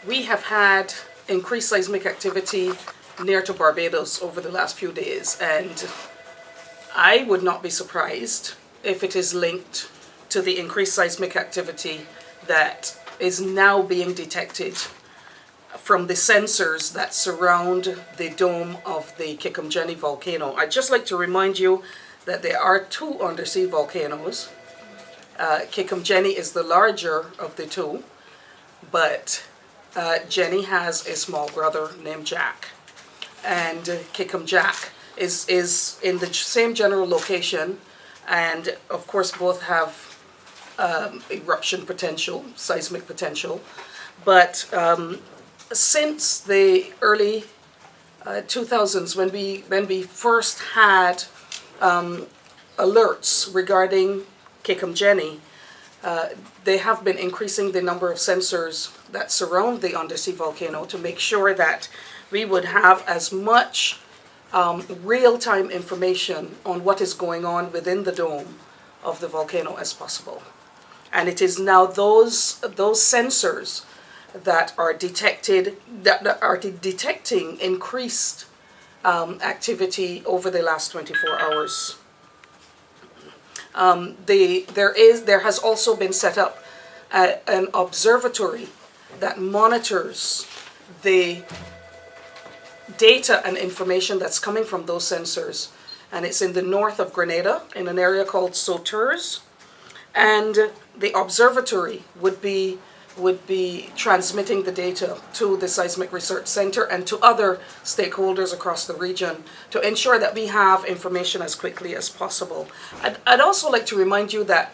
We have had increased seismic activity near to Barbados over the last few days, and I would not be surprised if it is linked to the increased seismic activity that is now being detected from the sensors that surround the dome of the Kikumjeni volcano. I'd just like to remind you that there are two undersea volcanoes. Kikumjeni is the larger of the two, but Jenny has a small brother named Jack. And Kikumjak is in the same general location, and of course both have eruption potential, seismic potential. But since the early 2000s, when we first had alerts regarding Kikumjeni, they have been increasing the number of sensors that surround the undersea volcano to make sure that we would have as much real-time information on what is going on within the dome of the volcano as possible. And it is now those sensors that are detecting increased activity over the last 24 hours. There has also been set up an observatory that monitors the data and information that's coming from those sensors, and it's in the north of Grenada in an area called Sauteurs, and the observatory would be transmitting the data to the Seismic Research Center and to other stakeholders across the region to ensure that we have information as quickly as possible. I'd also like to remind you that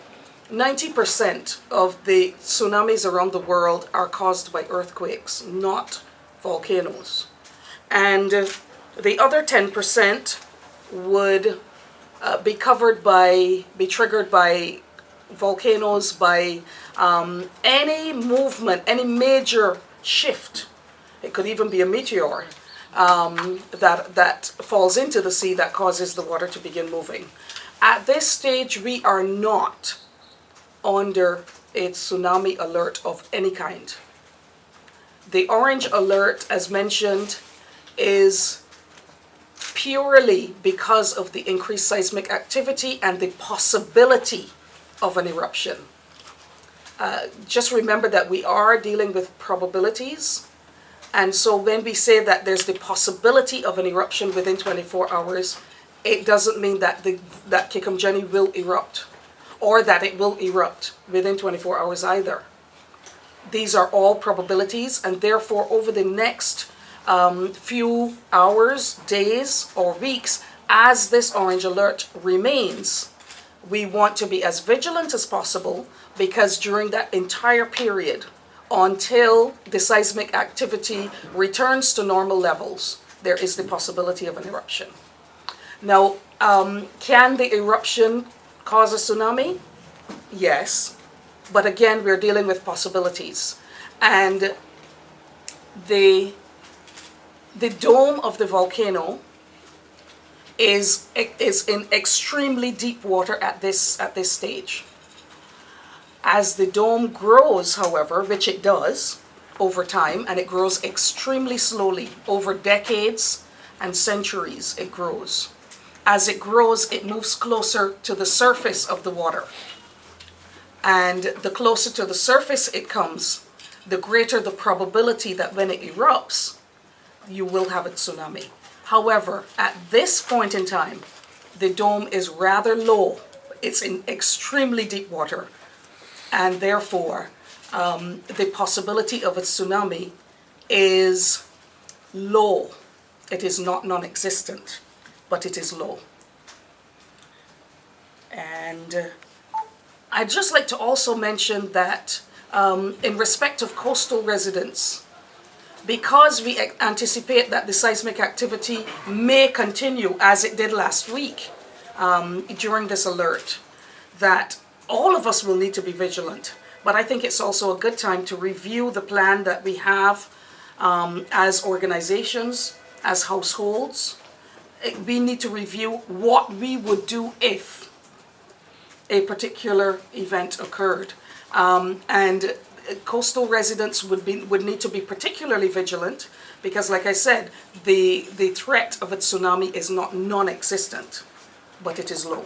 90% of the tsunamis around the world are caused by earthquakes, not volcanoes. And the other 10% would be triggered by volcanoes, by any movement, any major shift. It could even be a meteor that falls into the sea that causes the water to begin moving. At this stage, we are not under a tsunami alert of any kind. The orange alert, as mentioned, is purely because of the increased seismic activity and the possibility of an eruption. Just remember that we are dealing with probabilities, and so when we say that there's the possibility of an eruption within 24 hours, it doesn't mean that that Kikumjeni will erupt, or that it will erupt within 24 hours either. These are all probabilities, and therefore over the next few hours, days, or weeks, as this orange alert remains, we want to be as vigilant as possible, because during that entire period, until the seismic activity returns to normal levels, there is the possibility of an eruption. Now, can the eruption cause a tsunami? Yes, but again, we're dealing with possibilities. And the dome of the volcano is in extremely deep water at this stage. As the dome grows, however, which it does over time, and it grows extremely slowly, over decades and centuries it grows. As it grows, it moves closer to the surface of the water. And the closer to the surface it comes, the greater the probability that when it erupts, you will have a tsunami. However, at this point in time, the dome is rather low. It's in extremely deep water, and therefore the possibility of a tsunami is low. It is not non-existent, but it is low. And I'd just like to also mention that in respect of coastal residents, because we anticipate that the seismic activity may continue as it did last week during this alert, that all of us will need to be vigilant. But I think it's also a good time to review the plan that we have as organizations, as households. We need to review what we would do if a particular event occurred. And coastal residents would need to be particularly vigilant because, like I said, the threat of a tsunami is not non-existent, but it is low.